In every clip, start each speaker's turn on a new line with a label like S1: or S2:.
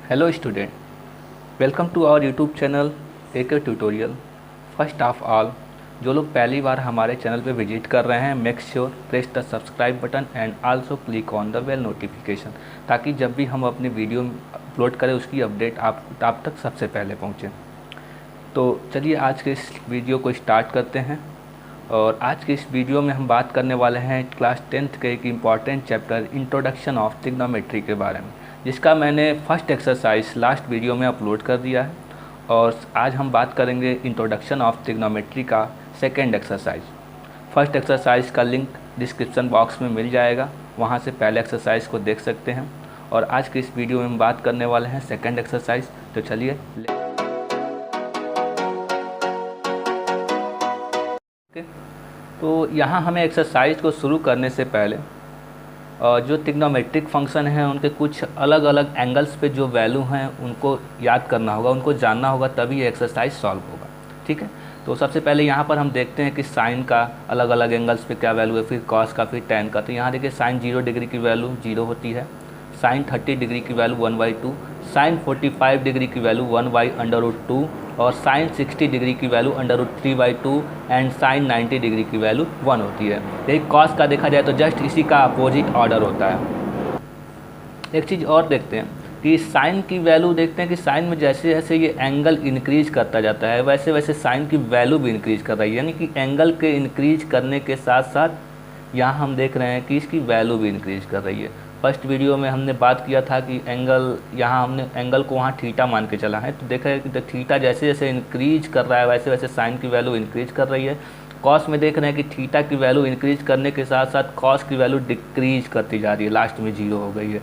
S1: Hello student, welcome to our YouTube channel AK Tutorial. First of all, जो लोग पहली बार हमारे चैनल पे विजिट कर रहे हैं, make sure press the subscribe button and also click on the bell notification, ताकि जब भी हम अपनी वीडियो अपलोड करें उसकी अपडेट आप तक सबसे पहले पहुँचे। तो चलिए आज के इस वीडियो को स्टार्ट करते हैं। और आज के इस वीडियो में हम बात करने वाले हैं क्लास 10th के एक important chapter introduction of trigonometry के बारे में, जिसका मैंने फर्स्ट एक्सरसाइज लास्ट वीडियो में अपलोड कर दिया है। और आज हम बात करेंगे इंट्रोडक्शन ऑफ ट्रिग्नोमेट्री का सेकंड एक्सरसाइज। फर्स्ट एक्सरसाइज का लिंक डिस्क्रिप्शन बॉक्स में मिल जाएगा, वहाँ से पहले एक्सरसाइज को देख सकते हैं। और आज के इस वीडियो में हम बात करने वाले हैं सेकंड एक्सरसाइज। तो चलिए तो यहाँ हमें एक्सरसाइज को शुरू करने से पहले जो ट्रिग्नोमेट्रिक फंक्शन हैं उनके कुछ अलग अलग एंगल्स पे जो वैल्यू हैं उनको याद करना होगा, उनको जानना होगा, तभी ये एक्सरसाइज सॉल्व होगा। ठीक है, तो सबसे पहले यहाँ पर हम देखते हैं कि साइन का अलग अलग एंगल्स पे क्या वैल्यू है, फिर कॉस का, फिर टेन का। तो यहाँ देखिए साइन 0 डिग्री की वैल्यू 0 होती है, साइन 30 डिग्री की वैल्यू 1/2, साइन 45 डिग्री की वैल्यू 1/√2 और साइन 60 डिग्री की वैल्यू √3/2 एंड साइन 90 डिग्री की वैल्यू 1 होती है। यही कॉस का देखा जाए तो जस्ट इसी का अपोजिट ऑर्डर होता है। एक चीज़ और देखते हैं कि साइन की वैल्यू देखते हैं कि साइन में जैसे जैसे ये एंगल इंक्रीज करता जाता है वैसे वैसे साइन की वैल्यू भी इंक्रीज कर रही है, यानी कि एंगल के इंक्रीज करने के साथ साथ यहाँ हम देख रहे हैं कि इसकी वैल्यू भी इंक्रीज कर रही है। फर्स्ट वीडियो में हमने बात किया था कि एंगल, यहाँ हमने एंगल को वहाँ थीटा मान के चला है, तो देखा है कि थीटा जैसे जैसे इंक्रीज कर रहा है वैसे वैसे साइन की वैल्यू इंक्रीज कर रही है। कॉस में देख रहे हैं कि थीटा की वैल्यू इंक्रीज करने के साथ साथ कॉस की वैल्यू डिक्रीज करती जा रही है, लास्ट में 0 हो गई है।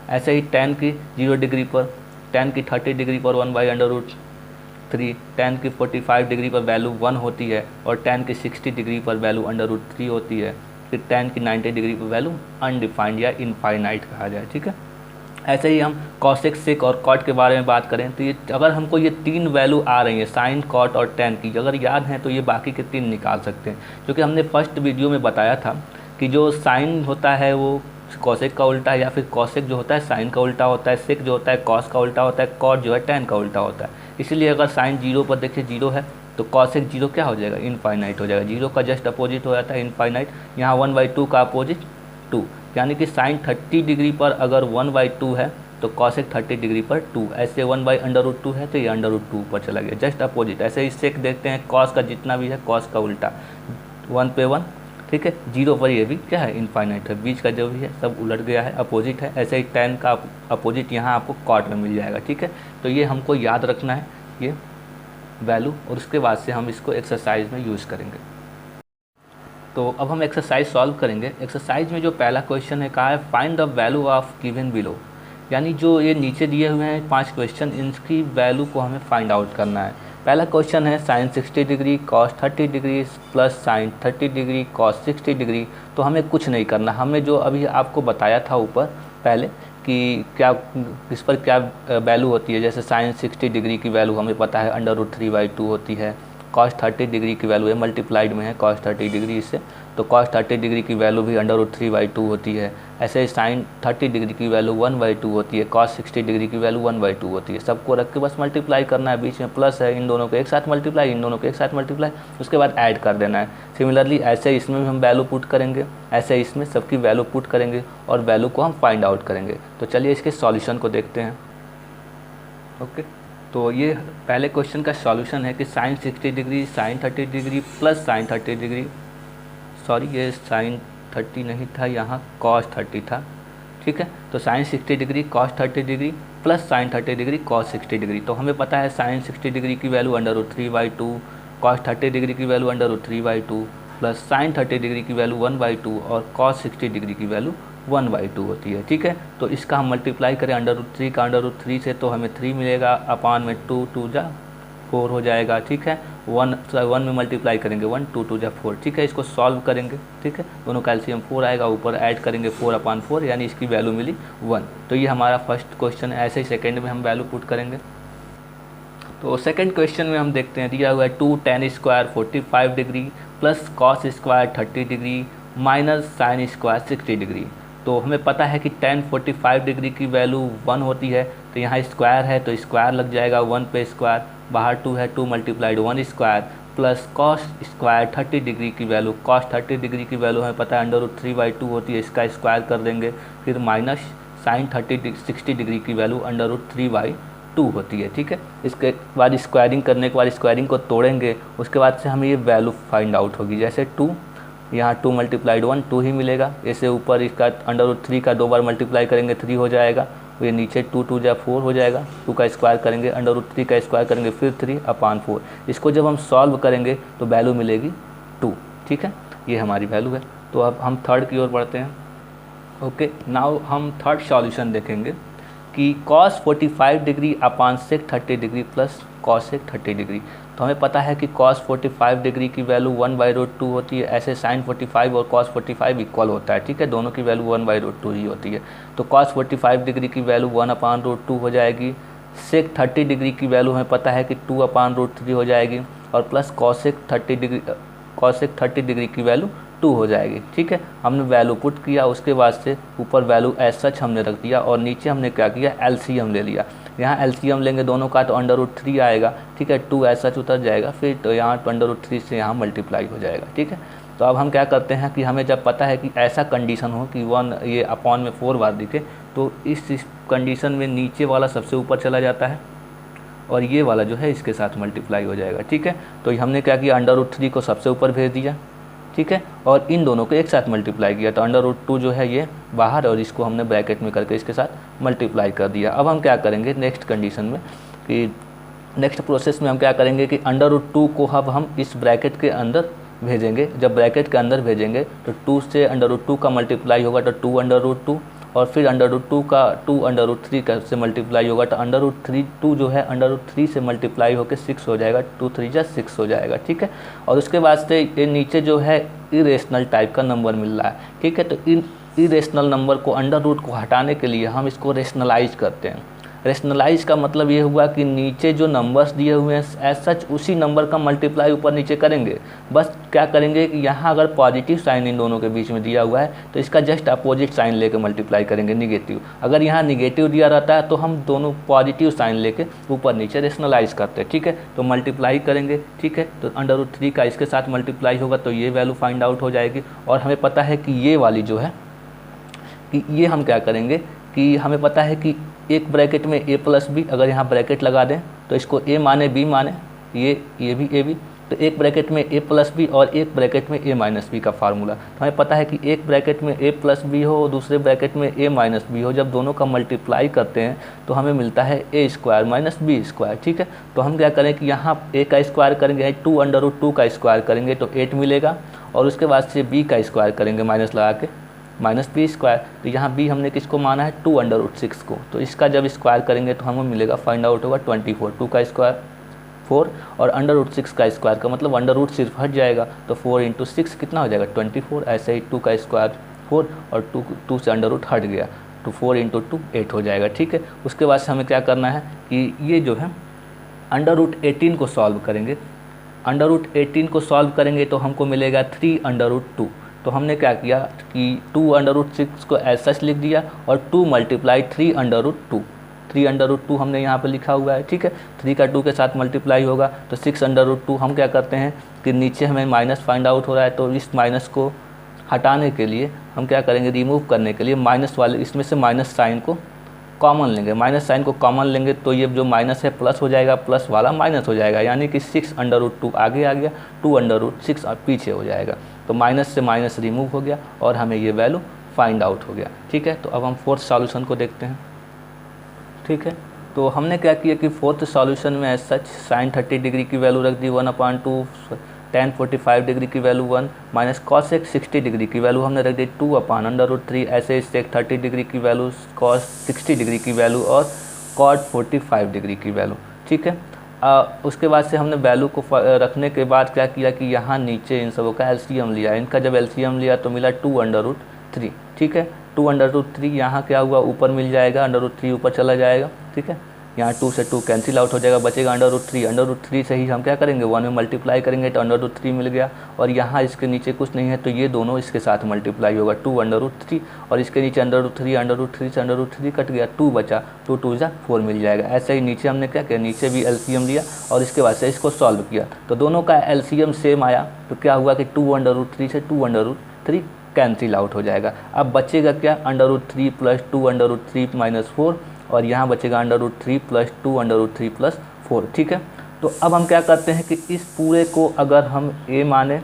S1: ऐसे ही टेन की 0 डिग्री पर, टेन की 30 डिग्री पर 1/√3, टेन की 45 डिग्री पर वैल्यू 1 होती है और टेन की 60 डिग्री पर वैल्यू √3 होती है। फिर टेन की 90 डिग्री पर वैल्यू अनडिफाइंड या इनफाइनाइट कहा जाए। ठीक है, ऐसे ही हम कॉसेक, सेक और कॉट के बारे में बात करें तो ये अगर हमको ये 3 वैल्यू आ रही है साइन, कॉट और टेन की, अगर याद है तो ये बाकी के 3 निकाल सकते हैं। क्योंकि हमने फर्स्ट वीडियो में बताया था कि जो साइन होता है वो कॉसेक का उल्टा है, या फिर कॉसेक जो होता है साइन का उल्टा होता है, सेक जो होता है कॉस का उल्टा होता है, कॉट जो है टेन का उल्टा होता है। इसीलिए अगर साइन 0 पर देखिए 0 है तो कॉसेक 0 क्या हो जाएगा, इनफाइनाइट हो जाएगा। 0 का जस्ट अपोजिट हो जाता है इनफाइनाइट। यहाँ 1/2 का अपोजिट 2, यानी कि साइन 30 डिग्री पर अगर 1/2 है तो कॉसेक 30 डिग्री पर 2, ऐसे 1/√2 है तो ये √2 पर चला गया, जस्ट अपोजिट। ऐसे ही सेक देखते हैं, कॉस का जितना भी है कॉस का उल्टा 1 पे 1। ठीक है, 0 पर ये भी क्या है, इनफाइनाइट है, बीच का जो भी है सब उलट गया है, अपोजिट है। ऐसे ही टेन का अपोजिट यहाँ आपको कॉट में मिल जाएगा। ठीक है, तो ये हमको याद रखना है ये वैल्यू, और उसके बाद से हम इसको एक्सरसाइज में यूज़ करेंगे। तो अब हम एक्सरसाइज सॉल्व करेंगे। एक्सरसाइज में जो पहला क्वेश्चन है कहा है find the value of given below, यानी जो ये नीचे दिए हुए हैं 5 क्वेश्चन, इनकी वैल्यू को हमें फाइंड आउट करना है। पहला क्वेश्चन है sine 60 degree cos 30 degree plus sine 30 degree cos 60 degree. तो हमें कुछ नहीं करना, हमें जो अभी आपको बताया था ऊपर पहले कि क्या इस पर क्या वैल्यू होती है। जैसे साइन 60 डिग्री की वैल्यू हमें पता है √3/2 होती है, कॉस 30 डिग्री की वैल्यू है, मल्टीप्लाइड में है कॉस 30 डिग्री इससे, तो कॉस 30 डिग्री की वैल्यू भी √3/2 होती है। ऐसे ही साइन 30 डिग्री की वैल्यू 1/2 होती है, कॉस 60 डिग्री की वैल्यू 1/2 होती है। सबको रख के बस मल्टीप्लाई करना है, बीच में प्लस है, इन दोनों को एक साथ मल्टीप्लाई, इन दोनों को एक साथ मल्टीप्लाई, उसके बाद ऐड कर देना है। सिमिलरली ऐसे इसमें भी हम वैल्यू पुट करेंगे, ऐसे इसमें सबकी वैल्यू पुट करेंगे और वैल्यू को हम फाइंड आउट करेंगे। तो चलिए इसके सॉल्यूशन को देखते हैं। ओके, तो ये पहले क्वेश्चन का सॉल्यूशन है कि sine 60 degree sine 30 degree plus sine 30 degree, sorry ये साइन 30 नहीं था, यहाँ कॉस 30 था। ठीक है, तो sine 60 degree cos 30 degree plus sine 30 degree cos 60 degree. तो हमें पता है साइन 60 डिग्री की वैल्यू √3/2, कॉस 30 डिग्री की वैल्यू √3/2 प्लस साइन 30 डिग्री की वैल्यू 1/2 और कॉस 60 डिग्री की वैल्यू 1/2 होती है। ठीक है, तो इसका हम मल्टीप्लाई करें √3 का √3 से तो हमें 3 मिलेगा, अपान में 2 2 जा 4 हो जाएगा। ठीक है, 1 में मल्टीप्लाई करेंगे 1, 2 2 जा 4। ठीक है, इसको सॉल्व करेंगे। ठीक है, दोनों का एलसीएम 4 आएगा, ऊपर ऐड करेंगे 4/4, यानी इसकी वैल्यू मिली 1। तो ये हमारा फर्स्ट क्वेश्चन है। ऐसे ही सेकेंड में हम वैल्यू पुट करेंगे। तो सेकेंड क्वेश्चन में हम देखते हैं, दिया हुआ है 2 tan square 45 degree plus cos square 30 degree minus sine square 60 degree. तो हमें पता है कि tan 45 डिग्री की वैल्यू 1 होती है, तो यहाँ स्क्वायर है तो स्क्वायर लग जाएगा 1 पे स्क्वायर, बाहर 2 है 2 multiplied 1 square plus cos square 30 degree की वैल्यू, कॉस 30 डिग्री की वैल्यू हमें पता है √3/2 होती है, इसका स्क्वायर कर देंगे, फिर माइनस साइन 60 डिग्री की वैल्यू √3/2 होती है। ठीक है, इसके बाद स्क्वायरिंग करने के बाद स्क्वायरिंग को तोड़ेंगे, उसके बाद से हमें ये वैल्यू फाइंड आउट होगी। जैसे 2 यहाँ 2 मल्टीप्लाइड 1 2 ही मिलेगा, ऐसे ऊपर इसका √3 का 2 बार मल्टीप्लाई करेंगे 3 हो जाएगा, ये नीचे 2 2 जा 4 हो जाएगा, 2 का स्क्वायर करेंगे √3 का स्क्वायर करेंगे फिर 3/4। इसको जब हम सॉल्व करेंगे तो वैल्यू मिलेगी 2। ठीक है, ये हमारी वैल्यू है। तो अब हम थर्ड की ओर बढ़ते हैं। ओके, नाउ हम थर्ड सॉल्यूशन देखेंगे कि cos 45 डिग्री अपान sec 30 degree plus cos sec 30 degree. तो हमें पता है कि cos 45 डिग्री की वैल्यू 1/√2 होती है, ऐसे sin 45 और cos 45 इक्वल होता है। ठीक है, दोनों की वैल्यू 1/√2 ही होती है। तो cos 45 डिग्री की वैल्यू 1/√2 हो जाएगी, sec 30 डिग्री की वैल्यू हमें पता है कि 2/√3 हो जाएगी, और प्लस cos sec 30 डिग्री की वैल्यू 2 हो जाएगी। ठीक है, हमने वैल्यू पुट किया, उसके बाद से ऊपर वैल्यू एज सच हमने रख दिया, और नीचे हमने क्या किया, एलसीएम ले लिया। यहाँ एलसीएम लेंगे दोनों का तो √3 आएगा। ठीक है, 2 एज सच उतर जाएगा, फिर तो यहाँ √3 से यहाँ मल्टीप्लाई हो जाएगा। ठीक है, तो अब हम क्या करते हैं कि हमें जब पता है कि ऐसा कंडीशन हो कि 1 ये अपॉन में 4 बार दिखे, तो इस कंडीशन में नीचे वाला सबसे ऊपर चला जाता है और ये वाला जो है इसके साथ मल्टीप्लाई हो जाएगा। ठीक है, तो हमने क्या किया, √3 को सबसे ऊपर भेज दिया। ठीक है, और इन दोनों को एक साथ मल्टीप्लाई किया, तो √2 जो है ये बाहर, और इसको हमने ब्रैकेट में करके इसके साथ मल्टीप्लाई कर दिया। अब हम क्या करेंगे नेक्स्ट कंडीशन में कि नेक्स्ट प्रोसेस में हम क्या करेंगे कि √2 को अब हम इस ब्रैकेट के अंदर भेजेंगे। जब ब्रैकेट के अंदर भेजेंगे तो 2 से √2 का मल्टीप्लाई होगा तो 2 √2, और फिर √2 का 2 √3 का से मल्टीप्लाई होगा तो √2 जो है √3 से मल्टीप्लाई होकर 6 हो जाएगा, 2 3 जा 6 हो जाएगा। ठीक है, और उसके बाद से ये नीचे जो है इरेशनल टाइप का नंबर मिल रहा है। ठीक है, तो इन इरेशनल नंबर को √रूट को हटाने के लिए हम इसको रेशनलाइज करते हैं। रेशनलाइज का मतलब ये हुआ कि नीचे जो नंबर्स दिए हुए हैं एज सच उसी नंबर का मल्टीप्लाई ऊपर नीचे करेंगे। बस क्या करेंगे कि यहाँ अगर पॉजिटिव साइन इन दोनों के बीच में दिया हुआ है तो इसका जस्ट अपोजिट साइन लेके मल्टीप्लाई करेंगे, निगेटिव। अगर यहाँ निगेटिव दिया रहता है तो हम दोनों पॉजिटिव साइन लेके ऊपर नीचे रेशनलाइज करते हैं। ठीक है, तो मल्टीप्लाई करेंगे। ठीक है, तो √3 का इसके साथ मल्टीप्लाई होगा तो ये वैल्यू फाइंड आउट हो जाएगी। और हमें पता है कि ये वाली जो है कि ये हम क्या करेंगे कि हमें पता है कि एक ब्रैकेट में a + b, अगर यहाँ ब्रैकेट लगा दें तो इसको a माने b माने, ये भी a b, तो एक ब्रैकेट में a + b और एक ब्रैकेट में a - b का फार्मूला। तो हमें पता है कि एक ब्रैकेट में a + b हो, दूसरे ब्रैकेट में a - b हो, जब दोनों का मल्टीप्लाई करते हैं तो हमें मिलता है a² - b²। ठीक है, तो हम क्या करें कि यहाँ a का स्क्वायर करेंगे, 2 √2 का स्क्वायर करेंगे तो 8 मिलेगा, और उसके बाद से b का स्क्वायर करेंगे माइनस लगा के -b²। तो यहाँ b हमने किसको माना है, 2 √6 को, तो इसका जब स्क्वायर करेंगे तो हमें मिलेगा फाइंड आउट होगा 24। 2 का स्क्वायर 4 और √6 का स्क्वायर का मतलब √ सिर्फ हट जाएगा, तो 4 × 6 कितना हो जाएगा 24। ऐसे ही 2 का स्क्वायर 4 और 2 से √ हट गया तो 4 × 2 8 हो जाएगा। ठीक है, उसके बाद से हमें क्या करना है कि ये जो है √18 को सॉल्व करेंगे। √18 को सॉल्व करेंगे तो हमको मिलेगा 3 √2। तो हमने क्या किया कि 2 √6 को एज सच लिख दिया और 2 × 3 √2। 3 √2 हमने यहाँ पर लिखा हुआ है। ठीक है, 3 का 2 के साथ मल्टीप्लाई होगा तो 6 √2। हम क्या करते हैं कि नीचे हमें माइनस फाइंड आउट हो रहा है, तो इस माइनस को हटाने के लिए हम क्या करेंगे, रिमूव करने के लिए माइनस वाले इसमें से माइनस साइन को कॉमन लेंगे। माइनस साइन को कॉमन लेंगे तो ये जो माइनस है प्लस हो जाएगा, प्लस वाला माइनस हो जाएगा, यानी कि 6 √2 आगे आ गया, 2 √6 पीछे हो जाएगा। तो माइनस से माइनस रिमूव हो गया और हमें ये वैल्यू फाइंड आउट हो गया। ठीक है, तो अब हम फोर्थ सॉल्यूशन को देखते हैं। ठीक है, तो हमने क्या किया कि फोर्थ सॉल्यूशन में एज सच sin 30 डिग्री की वैल्यू रख दी 1/2, tan 45 डिग्री की वैल्यू 1 माइनस cos 60 डिग्री की वैल्यू हमने रख दी 2/√3। ऐसे sec 30 डिग्री की वैल्यू, cos 60 डिग्री की वैल्यू और cot 45 डिग्री की वैल्यू। ठीक है, उसके बाद से हमने वैल्यू को रखने के बाद क्या किया कि यहाँ नीचे इन सबों का एलसीएम लिया। इनका जब एलसीएम लिया तो मिला 2 √3। ठीक है, 2 √3 यहाँ क्या हुआ ऊपर मिल जाएगा, √3 ऊपर चला जाएगा। ठीक है, यहाँ 2 से 2 कैंसिल आउट हो जाएगा, बचेगा √3। √3 से ही हम क्या करेंगे 1 में मल्टीप्लाई करेंगे तो √3 मिल गया, और यहाँ इसके नीचे कुछ नहीं है तो ये दोनों इसके साथ मल्टीप्लाई होगा 2 √3, और इसके नीचे √3 से √3 कट गया, 2 बचा, 2 2 जा 4 मिल जाएगा। ऐसे ही नीचे हमने क्या किया, नीचे भी एलसीएम लिया और इसके बाद से इसको सॉल्व किया तो दोनों का एलसीएम सेम आया, तो क्या हुआ कि 2 √3 से 2 √3 कैंसिल आउट हो जाएगा। अब बचेगा क्या, √3 + 2 √3 - 4, और यहाँ बचेगा √3 + 2 √3 + 4। ठीक है, तो अब हम क्या करते हैं कि इस पूरे को अगर हम a माने,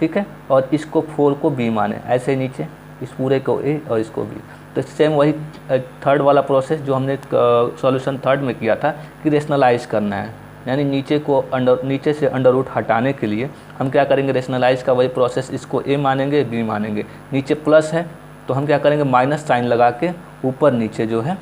S1: ठीक है, और इसको 4 को b माने, ऐसे नीचे इस पूरे को a और इसको b, तो सेम वही थर्ड वाला प्रोसेस जो हमने सॉल्यूशन थर्ड में किया था कि रेशनलाइज करना है, यानी नीचे से अंडर रूट हटाने के लिए हम क्या करेंगे, रेशनलाइज का वही प्रोसेस, इसको a मानेंगे b मानेंगे, नीचे प्लस है तो हम क्या करेंगे माइनस साइन लगा के ऊपर नीचे जो है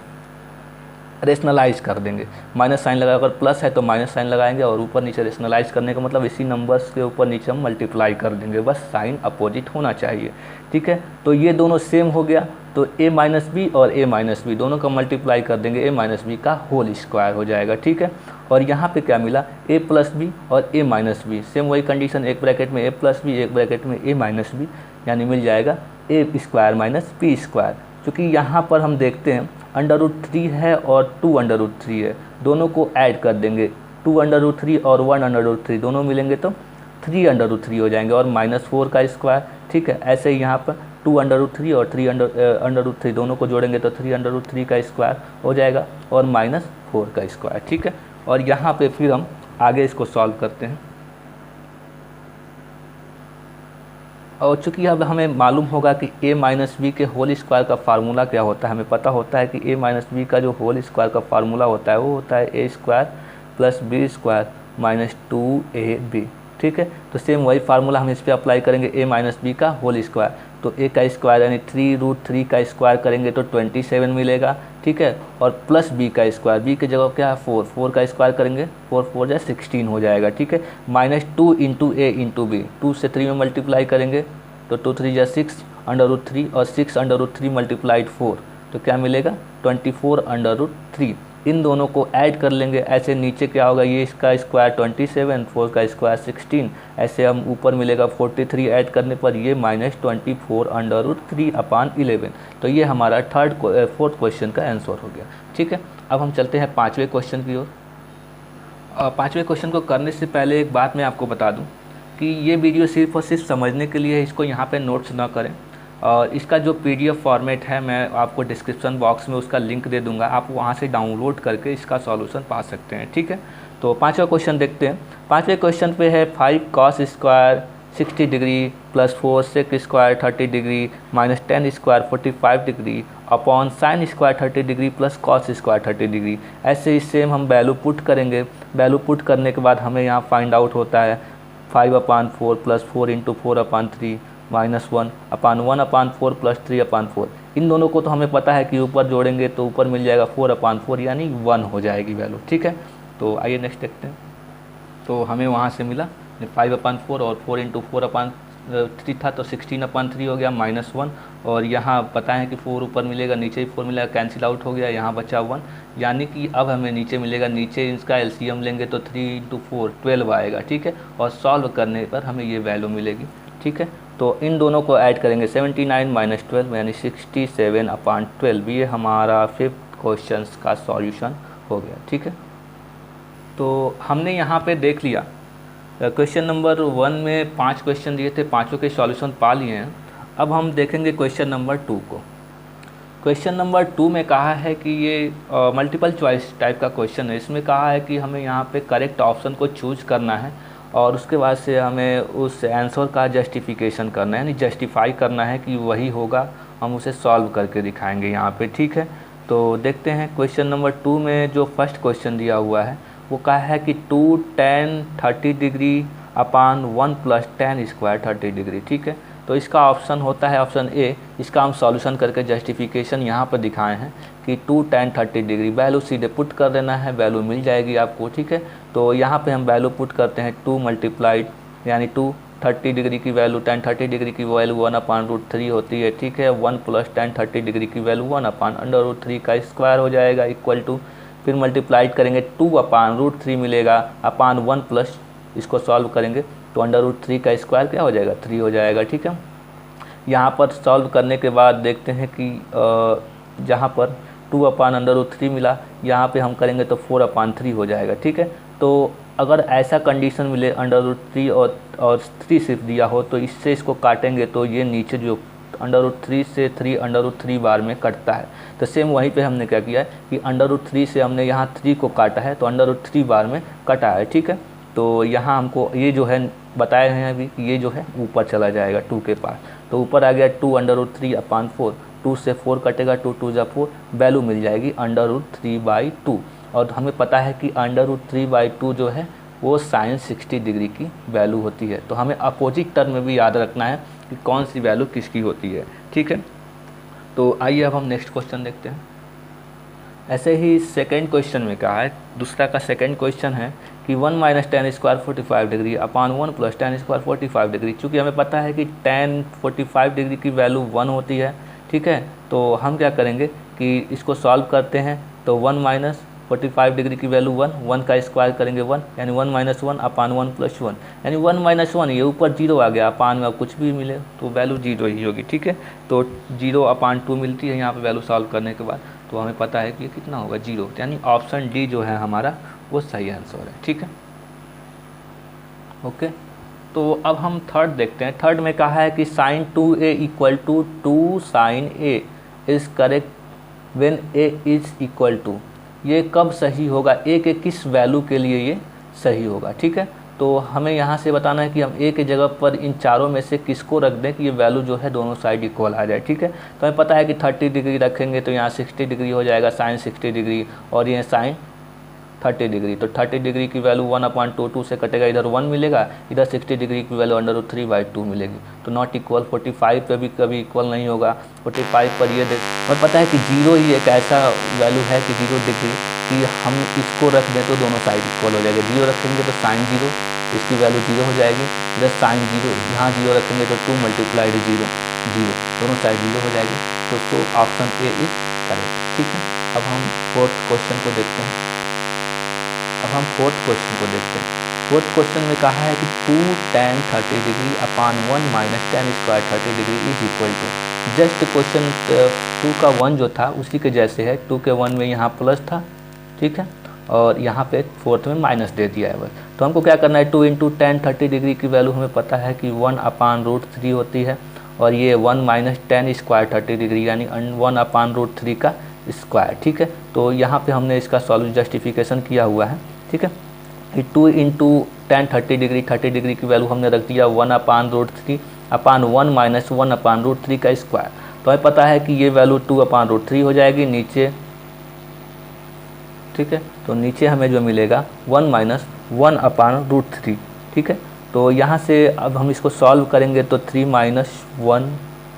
S1: रेशनलाइज कर देंगे। माइनस साइन लगा, अगर प्लस है तो माइनस साइन लगाएंगे, और ऊपर नीचे रेशनलाइज करने का मतलब इसी नंबर्स के ऊपर नीचे हम मल्टीप्लाई कर देंगे, बस साइन अपोजिट होना चाहिए। ठीक है, तो ये दोनों सेम हो गया, तो a - b और a - b दोनों का मल्टीप्लाई कर देंगे, a - b का होल स्क्वायर हो जाएगा। ठीक है, और यहाँ पे क्या मिला, a + b और a - b, सेम वही कंडीशन, एक ब्रैकेट में a + b, एक ब्रैकेट में a - b, यानी मिल जाएगा a² - b²। क्योंकि यहाँ पर हम देखते हैं √3 है और 2 √3 है, दोनों को ऐड कर देंगे, 2 √3 और 1 √3 दोनों मिलेंगे तो 3 √3 हो जाएंगे, और -4 का स्क्वायर। ठीक है, ऐसे ही यहाँ पर 2 √3 और 3 √3 दोनों को जोड़ेंगे तो 3 √3 का स्क्वायर हो जाएगा, और -4 का स्क्वायर। ठीक है, और यहाँ पे फिर हम आगे इसको सॉल्व करते हैं, और चूँकि अब हमें मालूम होगा कि a - b के होल स्क्वायर का फार्मूला क्या होता है, हमें पता होता है कि a - b का जो होल स्क्वायर का फार्मूला होता है वो होता है a² + b² - 2ab। ठीक है, तो सेम वही फार्मूला हम इस पर अप्लाई करेंगे, a - b का होल स्क्वायर, तो a का स्क्वायर यानी 3√3 का स्क्वायर करेंगे तो 27 मिलेगा। ठीक है, और प्लस b का स्क्वायर, b की जगह क्या है 4, 4 का स्क्वायर करेंगे, 4 4 = 16 हो जाएगा। ठीक है, -2 × a × b, 2 से 3 में मल्टीप्लाई करेंगे तो 2 3 = 6 √3, और 6 √3 × 4 तो क्या मिलेगा 24 √3। इन दोनों को ऐड कर लेंगे, ऐसे नीचे क्या होगा, ये इसका स्क्वायर 27, 4 का स्क्वायर 16, ऐसे हम ऊपर मिलेगा 43 ऐड करने पर ये -24 √3/11। तो ये हमारा फोर्थ क्वेश्चन का आंसर हो गया। ठीक है, अब हम चलते हैं पाँचवें क्वेश्चन की ओर। पाँचवें क्वेश्चन को करने से पहले एक बात मैं आपको बता दूं कि ये वीडियो सिर्फ और सिर्फ समझने के लिए है, इसको यहाँ पे नोट्स ना करें, और इसका जो PDF फॉर्मेट है मैं आपको डिस्क्रिप्शन बॉक्स में उसका लिंक दे दूंगा, आप वहाँ से डाउनलोड करके इसका सॉल्यूशन पा सकते हैं। ठीक है, तो पाँचवा क्वेश्चन देखते हैं। पाँचवें क्वेश्चन पे है 5 cos² 60 degree + 4 sec² 30 degree -10² 45 degree upon sin² 30 degree + cos² 30 degree. ऐसे ही सेम हम वैल्यू पुट करेंगे, वैल्यू पुट करने के बाद हमें यहाँ फाइंड आउट होता है 5/4 + 4 × 4/3 -1/1/4 + 3/4। इन दोनों को तो हमें पता है कि ऊपर जोड़ेंगे तो ऊपर मिल जाएगा 4/4, यानी 1 हो जाएगी वैल्यू। ठीक है, तो आइए नेक्स्ट देखते हैं। तो हमें वहाँ से मिला 5/4 और 4 × 4/3 था तो 16/3 हो गया -1, और यहाँ पता है कि 4 ऊपर मिलेगा, नीचे भी 4 मिलेगा, कैंसिल आउट हो गया, यहाँ बचा 1, यानी कि अब हमें नीचे मिलेगा, नीचे इसका एलसीएम लेंगे तो 3 × 4 12 आएगा। ठीक है, और सॉल्व करने पर हमें ये वैल्यू मिलेगी। ठीक है, तो इन दोनों को ऐड करेंगे 79 - 12 यानी 67/12, ये हमारा फिफ्थ क्वेश्चन का सॉल्यूशन हो गया। ठीक है, तो हमने यहाँ पे देख लिया क्वेश्चन नंबर 1 में 5 क्वेश्चन दिए थे, पाँचों के सॉल्यूशन पा लिए हैं। अब हम देखेंगे क्वेश्चन नंबर 2 को। क्वेश्चन नंबर 2 में कहा है कि ये मल्टीपल चॉइस टाइप का क्वेश्चन है। इसमें कहा है कि हमें यहाँ पे करेक्ट ऑप्शन को चूज करना है, और उसके बाद से हमें उस आंसर का जस्टिफिकेशन करना है, यानी जस्टिफाई करना है कि वही होगा, हम उसे सॉल्व करके दिखाएंगे यहाँ पे। ठीक है, तो देखते हैं क्वेश्चन नंबर 2 में जो फर्स्ट क्वेश्चन दिया हुआ है वो कहा है कि 2 tan 30 degree upon 1 + tan² 30 degree. ठीक है, तो इसका ऑप्शन होता है ऑप्शन ए। इसका हम सॉल्यूशन करके जस्टिफिकेशन यहाँ पर दिखाए हैं कि 2 tan 30 डिग्री, वैल्यू सीधे पुट कर देना है, वैल्यू मिल जाएगी आपको। ठीक है, तो यहाँ पे हम वैल्यू पुट करते हैं 2 × यानी 2 30 डिग्री की वैल्यू, tan 30 डिग्री की वैल्यू 1/√3 होती है, ठीक है। 1 + tan 30 डिग्री की वैल्यू 1/√3 का स्क्वायर हो जाएगा, इक्वल टू, फिर मल्टीप्लाइड करेंगे 2/√3 मिलेगा अपान 1 प्लस, इसको सॉल्व करेंगे तो √3 का स्क्वायर क्या हो जाएगा, 3 हो जाएगा, ठीक है। यहाँ पर सॉल्व करने के बाद देखते हैं कि जहाँ पर 2/√3 मिला, यहाँ पे हम करेंगे तो 4/3 हो जाएगा, ठीक है। तो अगर ऐसा कंडीशन मिले √3 और 3 सिर्फ दिया हो तो इससे इसको काटेंगे तो ये नीचे जो √3 से 3 √3 बार में कटता है। तो सेम वहीं पे हमने क्या किया है कि √3 से हमने यहाँ 3 को काटा है तो √3 बार में कटा है, ठीक है। तो यहाँ हमको ये जो है बताए हैं अभी कि ये जो है ऊपर चला जाएगा 2 के पास, तो ऊपर आ गया 2√3/4, 2 से 4 कटेगा, 2 2 जा 4, वैल्यू मिल जाएगी √3/2। और हमें पता है कि √3/2 जो है वो sin 60 डिग्री की वैल्यू होती है। तो हमें अपोजिट टर्म में भी याद रखना है कि कौन सी वैल्यू किसकी होती है, ठीक है। तो आइए अब हम नेक्स्ट क्वेश्चन देखते हैं। ऐसे ही सेकंड क्वेश्चन में कहा है, दूसरा का सेकंड क्वेश्चन है कि 1 - tan² 45 degree upon 1 + tan² 45 degree. चूँकि हमें पता है कि tan 45 डिग्री की वैल्यू 1 होती है, ठीक है। तो हम क्या करेंगे कि इसको सॉल्व करते हैं, तो 1 - 45 डिग्री की वैल्यू 1 का स्क्वायर करेंगे 1, यानी 1 - 1 अपान 1 + 1, यानी 1 - 1, ये ऊपर 0 आ गया, अपान में अब कुछ भी मिले तो वैल्यू 0 ही होगी, ठीक है। तो 0/2 मिलती है यहाँ पे वैल्यू सॉल्व करने के बाद, तो हमें पता है कि ये कितना होगा, 0, यानी ऑप्शन डी जो है हमारा वो सही आंसर है, ठीक है। ओके, तो अब हम थर्ड देखते हैं। थर्ड में कहा है कि sin 2a = 2 sin a is correct when a is equal to. ये कब सही होगा, a के किस वैल्यू के लिए ये सही होगा, ठीक है। तो हमें यहाँ से बताना है कि हम a के जगह पर इन चारों में से किसको रख दें कि ये वैल्यू जो है दोनों साइड इक्वल आ जाए, ठीक है। तो हमें पता है कि 30 डिग्री रखेंगे तो यहाँ 60 डिग्री हो जाएगा, sin 60 डिग्री, और ये sin 30 डिग्री। तो 30 डिग्री की वैल्यू 1/2, 2 से कटेगा, इधर 1 मिलेगा, इधर 60 डिग्री की वैल्यू √3/2 मिलेगी। तो नॉट इक्वल, 45 पे भी कभी इक्वल नहीं होगा। 45 पर ये और पता है कि 0 ही एक ऐसा वैल्यू है कि 0 डिग्री कि हम इसको रख दें तो दोनों साइड इक्वल हो जाएगा। 0 रखेंगे तो sin 0, इसकी वैल्यू 0 हो जाएगी, इधर sin 0, यहाँ 0 रखेंगे तो 2 × 0, 0, दोनों साइड 0 हो जाएगी। तो ऑप्शन ए इज करेक्ट, ठीक है। अब हम फोर्थ क्वेश्चन को देखते हैं। फोर्थ क्वेश्चन में कहा है कि 2 tan 30 degree upon 1 - tan² 30 degree is equal to. Just question 2 का 1 जो था उसी के जैसे है। 2 के 1 में यहाँ प्लस था, ठीक है, और यहाँ पे फोर्थ में माइनस दे दिया है बस। तो हमको क्या करना है, 2 × tan 30 डिग्री की वैल्यू हमें पता है कि 1/√3 होती है, और ये 1 - tan² 30 डिग्री यानी 1/√3 का स्क्वायर, ठीक है। तो यहाँ पे हमने इसका सॉल्व जस्टिफिकेशन किया हुआ है, ठीक है। 2 × tan 30 डिग्री, 30 डिग्री की वैल्यू हमने रख दिया 1/√3 अपान 1 - 1/√3 का स्क्वायर। तो हमें पता है कि ये वैल्यू 2/√3 हो जाएगी नीचे, ठीक है। तो नीचे हमें जो मिलेगा 1 - 1/√3, ठीक है। तो यहाँ से अब हम इसको सॉल्व करेंगे तो 3 - 1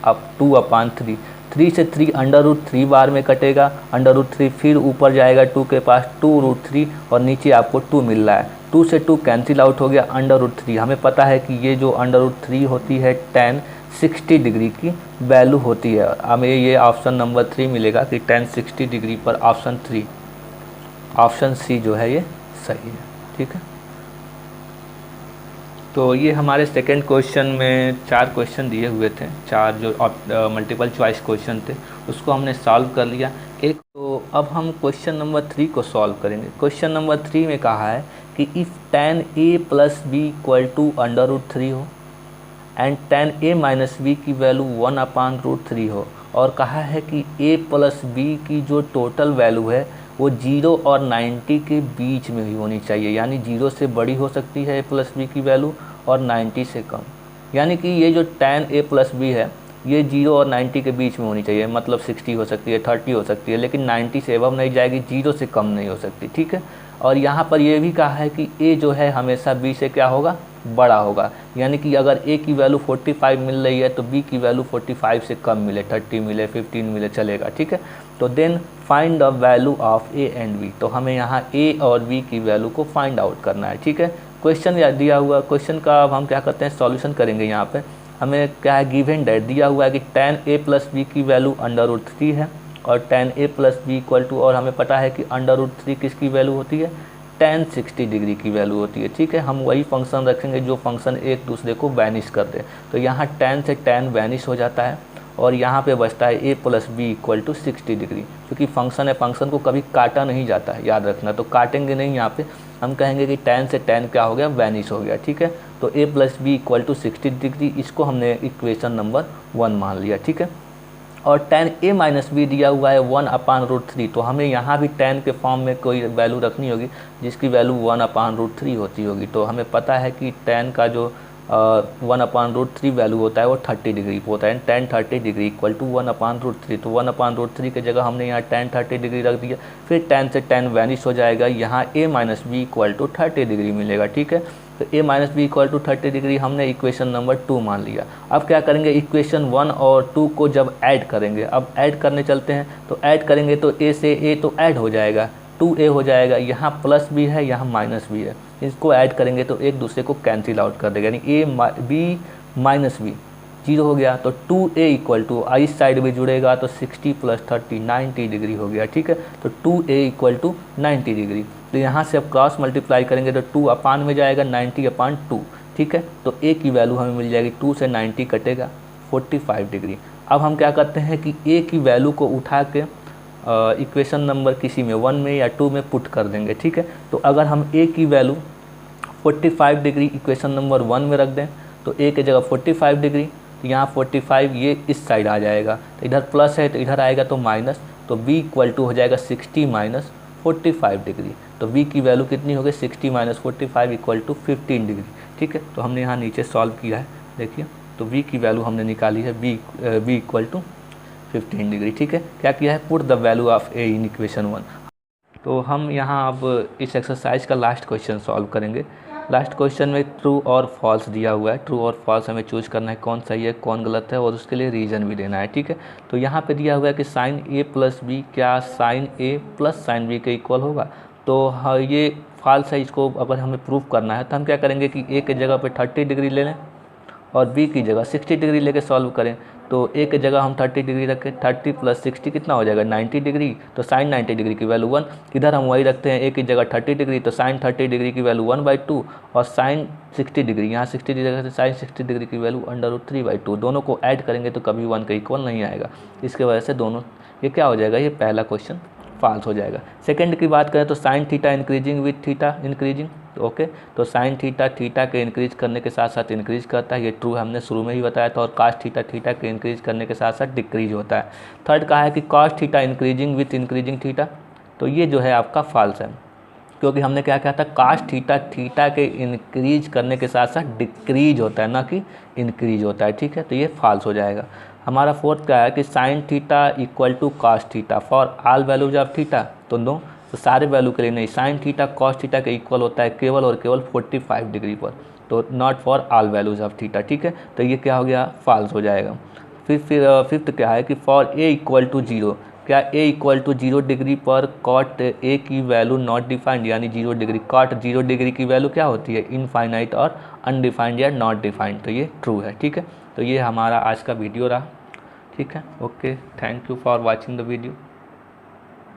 S1: अब 2/3, 3 से 3 √3 बार में कटेगा, √3 फिर ऊपर जाएगा 2 के पास, 2√3, और नीचे आपको 2 मिल रहा है, 2 से 2 कैंसिल आउट हो गया, √3। हमें पता है कि ये जो √3 होती है tan 60 डिग्री की वैल्यू होती है। हमें ये ऑप्शन नंबर 3 मिलेगा कि tan 60 डिग्री पर ऑप्शन सी जो है ये सही है, ठीक है। तो ये हमारे सेकंड क्वेश्चन में 4 क्वेश्चन दिए हुए थे, 4 जो मल्टीपल चॉइस क्वेश्चन थे उसको हमने सॉल्व कर लिया एक। तो अब हम क्वेश्चन नंबर 3 को सॉल्व करेंगे। क्वेश्चन नंबर 3 में कहा है कि इफ़ tan a + b = √3 हो एंड tan a - b की वैल्यू 1/√3 हो, और कहा है कि a + b की जो टोटल वैल्यू है वो 0 और 90 के बीच में ही होनी चाहिए, यानी 0 से बड़ी हो सकती है a + b की वैल्यू और 90 से कम। यानी कि ये जो tan a + b है ये 0 और 90 के बीच में होनी चाहिए, मतलब 60 हो सकती है, 30 हो सकती है, लेकिन 90 से एबव नहीं जाएगी, 0 से कम नहीं हो सकती, ठीक है। और यहाँ पर ये भी कहा है कि a जो है हमेशा b से क्या होगा, बड़ा होगा। यानी कि अगर a की वैल्यू 45 मिल रही है तो b की वैल्यू 45 से कम मिले, 30 मिले, 15 मिले, चलेगा, ठीक है। तो then find the value of a and b। तो हमें यहाँ a और b की वैल्यू को फाइंड आउट करना है, ठीक है। क्वेश्चन दिया हुआ, क्वेश्चन का अब हम क्या करते हैं सॉल्यूशन करेंगे। यहाँ पे हमें क्या है गिवन डेट दिया हुआ है कि tan a प्लस बी की वैल्यू √3 है और tan a plus B equal to, और हमें पता है कि √3 किसकी वैल्यू होती है, tan 60 डिग्री की वैल्यू होती है। ठीक है, हम वही फंक्शन रखेंगे जो फंक्शन एक दूसरे को वैनिश कर दे। तो यहाँ tan से tan वैनिश हो जाता है और यहाँ पे बचता है a plus B equal to 60 degree. क्योंकि फंक्शन है, फंक्शन को कभी काटा नहीं जाता है, याद रखना। तो काटेंगे नहीं, यहाँ पे हम कहेंगे कि tan से tan क्या हो गया, वैनिश हो गया। ठीक है, तो a plus B equal to 60 degree, इसको हमने इक्वेशन नंबर 1 मान लिया। ठीक है, और tan a माइनस बी दिया हुआ है 1/√3। तो हमें यहाँ भी tan के फॉर्म में कोई वैल्यू रखनी होगी जिसकी वैल्यू 1/√3 होती होगी। तो हमें पता है कि tan का जो 1/√3 वैल्यू होता है वो 30 डिग्री होता है। tan 30 degree equal to 1/√3। तो 1/√3 की जगह हमने यहाँ tan 30 डिग्री रख दिया। फिर tan से tan वैनिश हो जाएगा, यहाँ a minus B equal to 30 degree मिलेगा। ठीक है, तो a minus B equal to 30 degree हमने इक्वेशन नंबर 2 मान लिया। अब क्या करेंगे, इक्वेशन 1 और 2 को जब ऐड करेंगे, अब ऐड करने चलते हैं। तो ऐड करेंगे तो a से a तो ऐड हो जाएगा, 2a हो जाएगा, यहाँ प्लस भी है, यहाँ माइनस भी है। इसको ऐड करेंगे तो एक दूसरे को कैंसिल आउट कर देगा, यानी b माइनस बी 0 हो गया। तो 2a इक्वल टू, इस साइड भी जुड़ेगा तो 60 प्लस 30 90 डिग्री हो गया। ठीक है, तो 2a इक्वल टू 90 डिग्री। तो यहाँ से अब क्रॉस मल्टीप्लाई करेंगे तो 2 अपान में जाएगा 90/2। ठीक है, तो a की वैल्यू हमें मिल जाएगी, 2 से 90 कटेगा 45 डिग्री। अब हम क्या करते हैं कि a की वैल्यू को उठा के इक्वेशन नंबर किसी में 1 में या 2 में पुट कर देंगे। ठीक है, तो अगर हम a की वैल्यू 45 डिग्री इक्वेशन नंबर 1 में रख दें तो a की जगह 45 डिग्री, तो यहाँ 45 ये इस साइड आ जाएगा, तो इधर प्लस है तो इधर आएगा तो माइनस, तो b इक्वल टू हो जाएगा 60 माइनस 45 डिग्री। तो b की वैल्यू कितनी हो गई, 60 माइनस 45 इक्वल टू 15 डिग्री। ठीक है, तो हमने यहाँ नीचे सॉल्व किया है, देखिए तो b की वैल्यू हमने निकाली है b इक्वल टू 15 डिग्री। ठीक है, क्या किया है, put the value of a in equation 1। तो हम यहाँ अब इस एक्सरसाइज का लास्ट क्वेश्चन सॉल्व करेंगे। लास्ट क्वेश्चन में ट्रू और फॉल्स दिया हुआ है, ट्रू और फॉल्स हमें चूज करना है, कौन सही है कौन गलत है, और उसके लिए रीज़न भी देना है। ठीक है, तो यहाँ पे दिया हुआ है कि साइन a प्लस बी क्या sine a plus sine B के इक्वल होगा। तो हाँ, ये फॉल्स है, इसको अगर हमें प्रूफ करना है तो हम क्या करेंगे कि a के जगह पे 30 डिग्री ले लें और b की जगह 60 डिग्री लेके सॉल्व करें। तो a के जगह हम 30 डिग्री रखें, 30 प्लस 60 कितना हो जाएगा, 90 डिग्री। तो साइन 90 डिग्री की वैल्यू 1, इधर हम वही रखते हैं, a की जगह 30 डिग्री, तो साइन 30 डिग्री की वैल्यू 1/2 और साइन 60 डिग्री, यहाँ 60 डिग्री जगह से साइन 60 डिग्री की वैल्यू √3/2। दोनों को ऐड करेंगे तो कभी 1 के इक्वल नहीं आएगा, इसके वजह से दोनों ये क्या हो जाएगा, ये पहला क्वेश्चन फॉल्स हो जाएगा। सेकंड की बात करें तो sine theta increasing with theta increasing, okay, तो साइन थीटा थीटा के इंक्रीज करने के साथ साथ इंक्रीज करता है, ये ट्रू हमने शुरू में ही बताया था। और कास्ट थीटा थीटा के इंक्रीज करने के साथ साथ डिक्रीज होता है। थर्ड कहा है कि cast theta increasing with increasing theta, तो ये जो है आपका फॉल्स है, क्योंकि हमने क्या कहा था, कास्ट थीटा थीटा के इंक्रीज करने के साथ साथ डिक्रीज होता है, ना कि इंक्रीज होता है। ठीक है, तो ये फॉल्स हो जाएगा। हमारा फोर्थ क्या है कि sine theta equal to cos theta for all values of theta, तो नो, तो सारे वैल्यू के लिए नहीं, साइन थीटा कॉस थीटा के इक्वल होता है केवल और केवल 45 डिग्री पर, तो not for all values of theta. ठीक है, तो ये क्या हो गया, फॉल्स हो जाएगा। फिर फिफ्थ क्या है कि फॉर ए इक्वल टू 0, क्या ए इक्वल टू 0 डिग्री पर कॉट ए की वैल्यू नॉट डिफाइंड, यानी 0 डिग्री, कॉट 0 डिग्री की वैल्यू क्या होती है, इनफाइनाइट और अनडिफाइंड या नॉट डिफाइंड, तो ये ट्रू है। ठीक है, तो ये हमारा आज का वीडियो रहा। ठीक है, okay, thank you for watching the video.